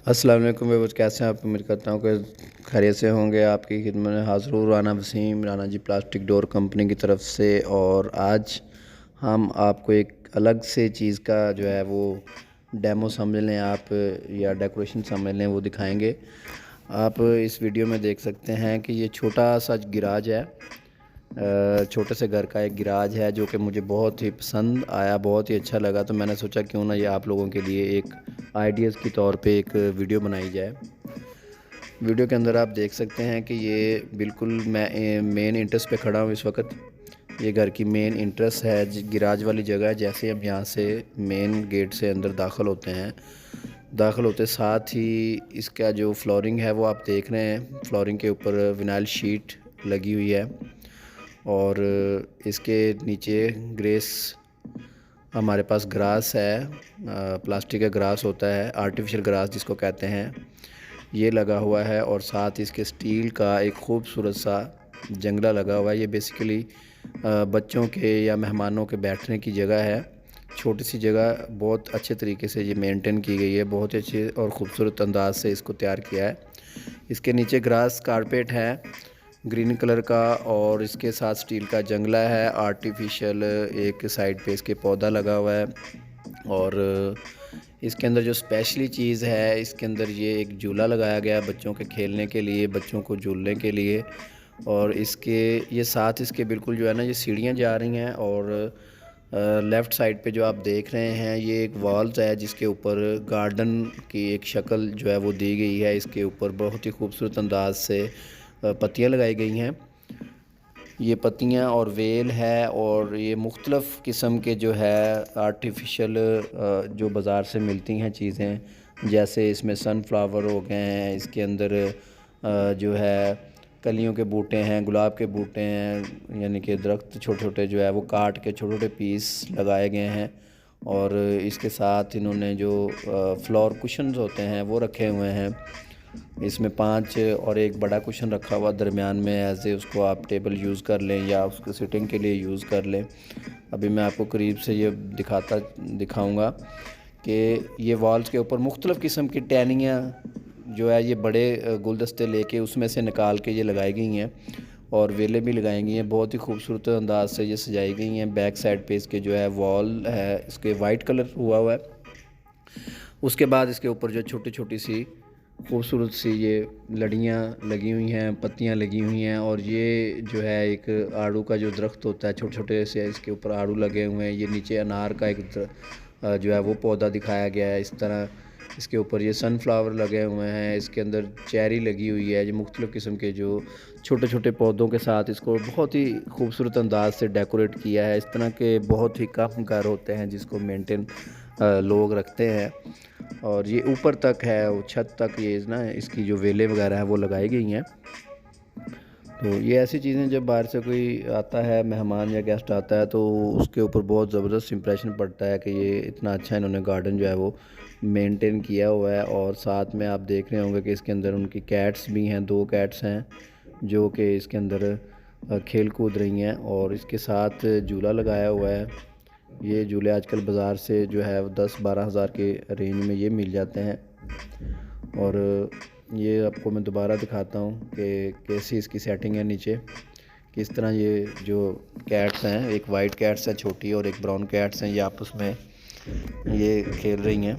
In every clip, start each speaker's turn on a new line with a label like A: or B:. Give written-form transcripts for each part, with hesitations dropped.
A: अस्सलाम वालेकुम व्यूअर्स, कैसे हैं आप। उम्मीद करता हूँ कि खैरियत से होंगे। आपकी खिदमत में हाज़िर हूँ राना वसीम, राना जी प्लास्टिक डोर कंपनी की तरफ से। और आज हम आपको एक अलग से चीज़ का जो है वो डेमो समझ लें आप, या डेकोरेशन समझ लें, वो दिखाएंगे। आप इस वीडियो में देख सकते हैं कि ये छोटा सा गिराज है, छोटे से घर का एक गिराज है जो कि मुझे बहुत ही पसंद आया, बहुत ही अच्छा लगा। तो मैंने सोचा क्यों ना ये आप लोगों के लिए एक आइडियाज़ की तौर पे एक वीडियो बनाई जाए। वीडियो के अंदर आप देख सकते हैं कि ये बिल्कुल मैं मेन इंट्रेंस पे खड़ा हूँ इस वक्त। ये घर की मेन इंट्रेंस है, गिराज वाली जगह है। जैसे हम यहाँ से मेन गेट से अंदर दाखिल होते हैं, दाखिल होते साथ ही इसका जो फ्लोरिंग है वो आप देख रहे हैं। फ्लोरिंग के ऊपर विनाइल शीट लगी हुई है और इसके नीचे ग्रेस हमारे पास ग्रास है, प्लास्टिक का ग्रास होता है, आर्टिफिशियल ग्रास जिसको कहते हैं, ये लगा हुआ है। और साथ इसके स्टील का एक खूबसूरत सा जंगला लगा हुआ है। ये बेसिकली बच्चों के या मेहमानों के बैठने की जगह है। छोटी सी जगह, बहुत अच्छे तरीके से ये मेंटेन की गई है, बहुत अच्छे और ख़ूबसूरत अंदाज से इसको तैयार किया है। इसके नीचे ग्रास कारपेट है ग्रीन कलर का, और इसके साथ स्टील का जंगला है, आर्टिफिशियल एक साइड पे इसके पौधा लगा हुआ है। और इसके अंदर जो स्पेशली चीज़ है, इसके अंदर ये एक झूला लगाया गया है बच्चों के खेलने के लिए, बच्चों को झूलने के लिए। और इसके ये साथ इसके बिल्कुल जो है ना, ये सीढ़ियाँ जा रही हैं। और लेफ़्ट साइड पे जो आप देख रहे हैं, ये एक वॉल्स है जिसके ऊपर गार्डन की एक शक्ल जो है वो दी गई है। इसके ऊपर बहुत ही खूबसूरत अंदाज से पत्तियाँ लगाई गई हैं। ये पत्तियाँ और वेल है, और ये मुख्तलफ़ किस्म के जो है आर्टिफिशियल जो बाज़ार से मिलती हैं चीज़ें, जैसे इसमें सनफ्लावर हो गए हैं, इसके अंदर जो है कलियों के बूटे हैं, गुलाब के बूटे हैं, यानी कि दरख्त छोटे छोटे जो है वो काट के छोटे छोटे पीस लगाए गए हैं। और इसके साथ इन्होंने जो फ्लोर कुशन्स होते हैं वो रखे हुए हैं। इसमें 5 और एक बड़ा कुशन रखा हुआ दरमियान में, ऐसे उसको आप टेबल यूज़ कर लें या उसको सिटिंग के लिए यूज़ कर लें। अभी मैं आपको करीब से ये दिखाऊंगा कि ये वॉल्स के ऊपर मुख्तलिफ़ किस्म की टहनियाँ जो है ये बड़े गुलदस्ते लेके उसमें से निकाल के ये लगाई गई हैं, और वेलें भी लगाई गई हैं। बहुत ही खूबसूरत अंदाज से ये सजाई गई हैं। बैक साइड पे इसके जो है वॉल है, इसके वाइट कलर हुआ है। उसके बाद इसके ऊपर जो छोटी छोटी सी खूबसूरत सी ये लड़ियाँ लगी हुई हैं, पत्तियाँ लगी हुई हैं। और ये जो है एक आड़ू का जो दरख्त होता है, छोटे छोटे से इसके ऊपर आड़ू लगे हुए हैं। ये नीचे अनार का एक जो है वो पौधा दिखाया गया है। इस तरह इसके ऊपर ये सनफ्लावर लगे हुए हैं, इसके अंदर चेरी लगी हुई है। जो मुख्तलिफ़ किस्म के जो छोटे छोटे पौधों के साथ इसको बहुत ही खूबसूरत अंदाज से डेकोरेट किया है। इस तरह के बहुत ही कम घर होते हैं जिसको मेंटेन लोग रखते हैं। और ये ऊपर तक है, वो छत तक ये ना इसकी जो वेलें वगैरह हैं वो लगाई गई हैं। तो ये ऐसी चीज़ें जब बाहर से कोई आता है, मेहमान या गेस्ट आता है, तो उसके ऊपर बहुत ज़बरदस्त इंप्रेशन पड़ता है कि ये इतना अच्छा इन्होंने गार्डन जो है वो मेंटेन किया हुआ है। और साथ में आप देख रहे होंगे कि इसके अंदर उनकी कैट्स भी हैं, 2 कैट्स हैं जो कि इसके अंदर खेल कूद रही हैं। और इसके साथ झूला लगाया हुआ है। ये झूले आजकल बाज़ार से जो है 10-12 हज़ार के रेंज में ये मिल जाते हैं। और ये आपको मैं दोबारा दिखाता हूँ कि कैसी इसकी सेटिंग है नीचे, किस तरह ये जो कैट्स हैं, एक वाइट कैट्स है छोटी और एक ब्राउन कैट्स हैं, ये आपस में ये खेल रही हैं।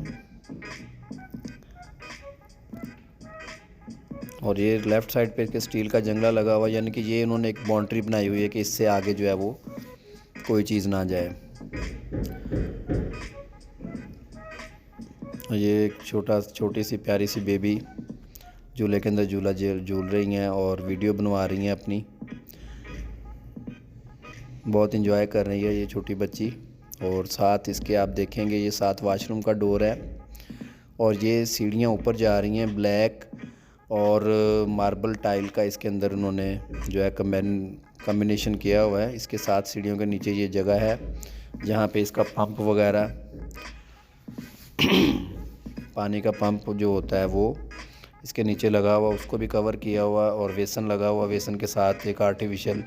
A: और ये लेफ़्ट साइड पे इसके स्टील का जंगला लगा हुआ है, यानी कि ये इन्होंने एक बाउंड्री बनाई हुई है कि इससे आगे जो है वो कोई चीज़ ना जाए। ये एक छोटी सी प्यारी सी बेबी झूले के अंदर झूला झूल रही हैं और वीडियो बनवा रही हैं अपनी। बहुत इंजॉय कर रही है ये छोटी बच्ची। और साथ इसके आप देखेंगे ये साथ वॉशरूम का डोर है, और ये सीढ़ियाँ ऊपर जा रही हैं। ब्लैक और मार्बल टाइल का इसके अंदर उन्होंने जो है कम्बिनेशन किया हुआ है। इसके साथ सीढ़ियों के नीचे ये जगह है जहाँ पे इसका पंप वगैरह पानी का पंप जो होता है वो इसके नीचे लगा हुआ, उसको भी कवर किया हुआ। और वेसन लगा हुआ, वेसन के साथ एक आर्टिफिशियल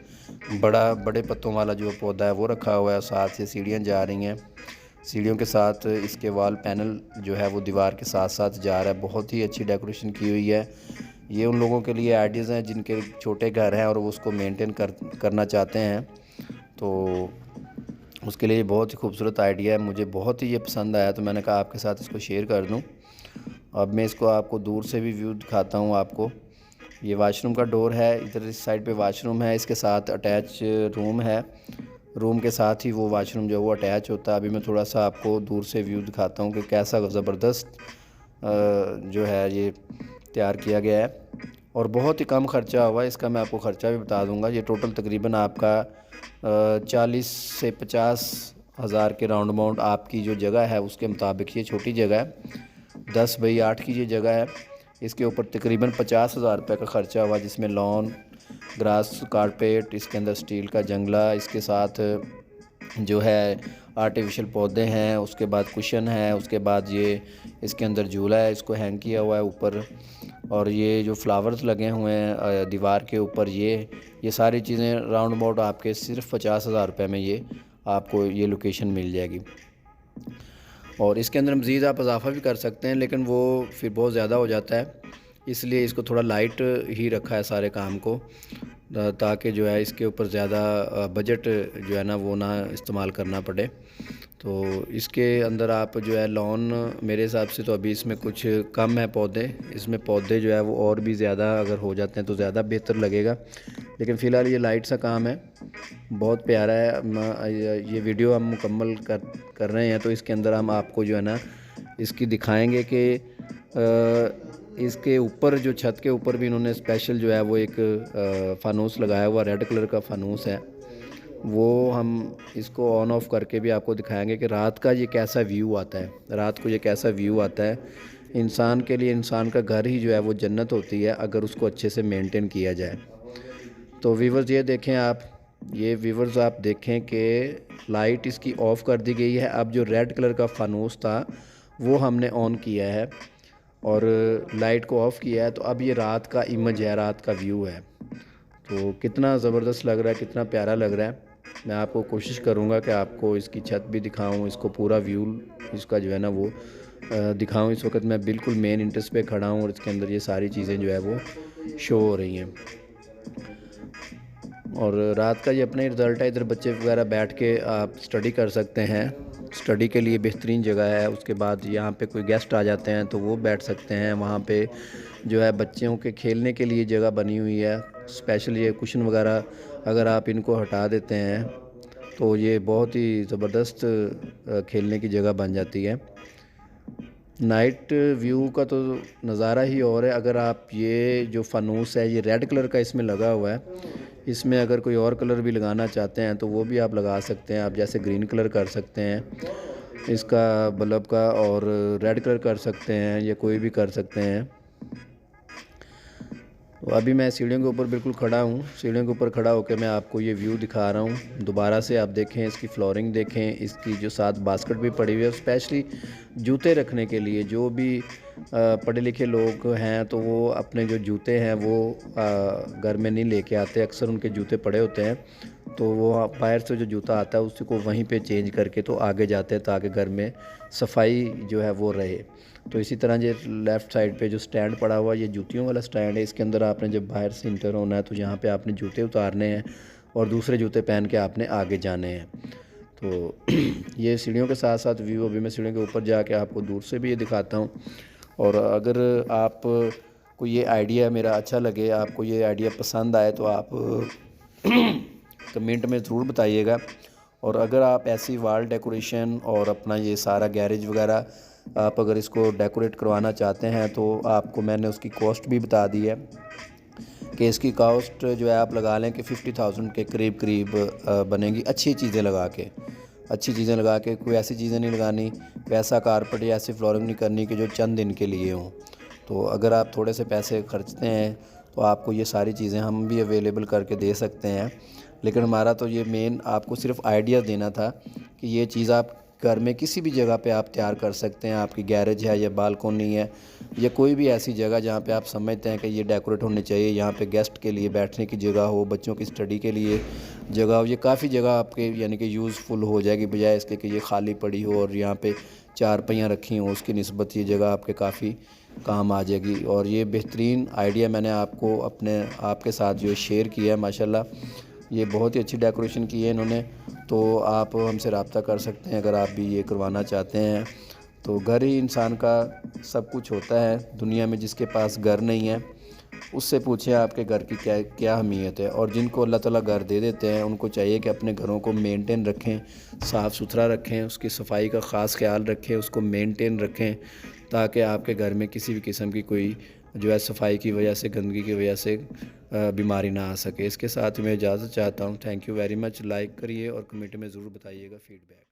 A: बड़े पत्तों वाला जो पौधा है वो रखा हुआ है। साथ से सीढ़ियाँ जा रही हैं। सीढ़ियों के साथ इसके वॉल पैनल जो है वो दीवार के साथ साथ जा रहा है। बहुत ही अच्छी डेकोरेशन की हुई है। ये उन लोगों के लिए आइडियाज़ हैं जिनके छोटे घर हैं और वो उसको मेंटेन करना चाहते हैं, तो उसके लिए बहुत ही खूबसूरत आइडिया है। मुझे बहुत ही ये पसंद आया, तो मैंने कहा आपके साथ इसको शेयर कर दूं। अब मैं इसको आपको दूर से भी व्यू दिखाता हूं आपको। ये वाशरूम का डोर है, इधर इस साइड पे वाशरूम है, इसके साथ अटैच रूम है। रूम के साथ ही वो वाशरूम जो है वो अटैच होता है। अभी मैं थोड़ा सा आपको दूर से व्यू दिखाता हूँ कि कैसा ज़बरदस्त जो है ये तैयार किया गया है और बहुत ही कम ख़र्चा हुआ है। इसका मैं आपको ख़र्चा भी बता दूंगा। ये टोटल तकरीबन आपका 40 से 50 हज़ार के राउंड अबाउंट आपकी जो जगह है उसके मुताबिक, ये छोटी जगह है, 10 बाई 8 की ये जगह है। इसके ऊपर तकरीबन 50,000 रुपये का ख़र्चा हुआ, जिसमें लॉन, ग्रास कारपेट, इसके अंदर स्टील का जंगला, इसके साथ जो है आर्टिफिशियल पौधे हैं, उसके बाद कुशन है, उसके बाद ये इसके अंदर झूला है, इसको हैंग किया हुआ है ऊपर, और ये जो फ्लावर्स लगे हुए हैं दीवार के ऊपर, ये सारी चीज़ें राउंड अबाउट आपके सिर्फ 50,000 रुपये में ये आपको ये लोकेशन मिल जाएगी। और इसके अंदर मज़ीद आप इजाफ़ा भी कर सकते हैं, लेकिन वो फिर बहुत ज़्यादा हो जाता है, इसलिए इसको थोड़ा लाइट ही रखा है सारे काम को, ताकि जो है इसके ऊपर ज़्यादा बजट जो है ना वो ना इस्तेमाल करना पड़े। तो इसके अंदर आप जो है लॉन, मेरे हिसाब से तो अभी इसमें कुछ कम है पौधे, इसमें पौधे जो है वो और भी ज़्यादा अगर हो जाते हैं तो ज़्यादा बेहतर लगेगा, लेकिन फ़िलहाल ये लाइट सा काम है। बहुत प्यारा है। ये वीडियो हम मुकम्मल कर रहे हैं, तो इसके अंदर हम आपको जो है ना इसकी दिखाएंगे कि इसके ऊपर जो छत के ऊपर भी इन्होंने स्पेशल जो है वो एक फानूस लगाया हुआ, रेड कलर का फानूस है, वो हम इसको ऑन ऑफ करके भी आपको दिखाएंगे कि रात का ये कैसा व्यू आता है। रात को ये कैसा व्यू आता है। इंसान के लिए, इंसान का घर ही जो है वो जन्नत होती है अगर उसको अच्छे से मेंटेन किया जाए। तो व्यूवर्स ये देखें आप, ये व्यूवर्स आप देखें कि लाइट इसकी ऑफ़ कर दी गई है। अब जो रेड कलर का फानूस था वो हमने ऑन किया है और लाइट को ऑफ़ किया है, तो अब ये रात का इमेज है, रात का व्यू है। तो कितना ज़बरदस्त लग रहा है, कितना प्यारा लग रहा है। मैं आपको कोशिश करूँगा कि आपको इसकी छत भी दिखाऊँ, इसको पूरा व्यू इसका जो है ना वो दिखाऊँ। इस वक्त मैं बिल्कुल मेन एंट्रेंस पे खड़ा हूँ और इसके अंदर ये सारी चीज़ें जो है वो शो हो रही हैं। और रात का ये अपना ही रिज़ल्ट है। इधर बच्चे वगैरह बैठ के आप स्टडी कर सकते हैं, स्टडी के लिए बेहतरीन जगह है। उसके बाद यहाँ पे कोई गेस्ट आ जाते हैं तो वो बैठ सकते हैं। वहाँ पे जो है बच्चों के खेलने के लिए जगह बनी हुई है स्पेशल। ये कुशन वगैरह अगर आप इनको हटा देते हैं तो ये बहुत ही ज़बरदस्त खेलने की जगह बन जाती है। नाइट व्यू का तो नज़ारा ही और है। अगर आप ये जो फानूस है, ये रेड कलर का इसमें लगा हुआ है, इसमें अगर कोई और कलर भी लगाना चाहते हैं तो वो भी आप लगा सकते हैं। आप जैसे ग्रीन कलर कर सकते हैं इसका बल्ब का, और रेड कलर कर सकते हैं, या कोई भी कर सकते हैं। तो अभी मैं सीढ़ियों के ऊपर बिल्कुल खड़ा हूँ। सीढ़ियों के ऊपर खड़ा होकर मैं आपको ये व्यू दिखा रहा हूँ। दोबारा से आप देखें, इसकी फ्लोरिंग देखें, इसकी जो साथ बास्केट भी पड़ी हुई है स्पेशली जूते रखने के लिए। जो भी पढ़े लिखे लोग हैं तो वो अपने जो जूते हैं वो घर में नहीं लेके आते, अक्सर उनके जूते पड़े होते हैं, तो वो बाहर से जो जूता आता है उसको वहीं पे चेंज करके तो आगे जाते हैं ताकि घर में सफाई जो है वो रहे। तो इसी तरह ये लेफ़्ट साइड पे जो स्टैंड पड़ा हुआ है, ये जूतियों वाला स्टैंड है। इसके अंदर आपने जब बाहर से इंटर होना है तो यहाँ पे आपने जूते उतारने हैं और दूसरे जूते पहन के आपने आगे जाने हैं। तो ये सीढ़ियों के साथ साथ व्यू, अभी मैं सीढ़ियों के ऊपर जाके आपको दूर से भी ये दिखाता हूँ। और अगर आप को ये आइडिया मेरा अच्छा लगे, आपको ये आइडिया पसंद आए, तो आप कमेंट में ज़रूर बताइएगा। और अगर आप ऐसी वॉल डेकोरेशन और अपना ये सारा गैरेज वगैरह आप अगर इसको डेकोरेट करवाना चाहते हैं तो आपको मैंने उसकी कॉस्ट भी बता दी है कि इसकी कॉस्ट जो है आप लगा लें कि 50,000 के करीब करीब बनेगी। अच्छी चीज़ें लगा के, अच्छी चीज़ें लगा के, कोई ऐसी चीज़ें नहीं लगानी, वैसा कारपेट या ऐसी फ्लोरिंग नहीं करनी कि जो चंद दिन के लिए हों। तो अगर आप थोड़े से पैसे खर्चते हैं तो आपको ये सारी चीज़ें हम भी अवेलेबल करके दे सकते हैं। लेकिन हमारा तो ये मेन आपको सिर्फ आइडिया देना था कि ये चीज़ आप घर में किसी भी जगह पे आप तैयार कर सकते हैं। आपकी गैरेज है या बालकोनी है या कोई भी ऐसी जगह जहाँ पे आप समझते हैं कि ये डेकोरेट होनी चाहिए, यहाँ पे गेस्ट के लिए बैठने की जगह हो, बच्चों की स्टडी के लिए जगह हो, ये काफ़ी जगह आपके यानी कि यूज़फुल हो जाएगी, बजाय इसके कि ये खाली पड़ी हो और यहाँ पे चार पहियाँ रखी हों। उसकी निस्बत ये जगह आपके काफ़ी काम आ जाएगी। और ये बेहतरीन आइडिया मैंने आपके साथ जो शेयर किया है, माशाल्लाह ये बहुत ही अच्छी डेकोरेशन की है इन्होंने। तो आप हमसे रब्ता कर सकते हैं अगर आप भी ये करवाना चाहते हैं। तो घर ही इंसान का सब कुछ होता है। दुनिया में जिसके पास घर नहीं है उससे पूछें आपके घर की क्या क्या अहमियत है। और जिनको अल्लाह ताला घर दे देते हैं उनको चाहिए कि अपने घरों को मेंटेन रखें, साफ़ सुथरा रखें, उसकी सफाई का ख़ास ख्याल रखें, उसको मेंटेन रखें, ताकि आपके घर में किसी भी किस्म की कोई जो है सफाई की वजह से, गंदगी की वजह से बीमारी ना आ सके। इसके साथ मैं इजाज़त चाहता हूँ। Thank you very much. Like करिए और कमेंट में ज़रूर बताइएगा फीडबैक।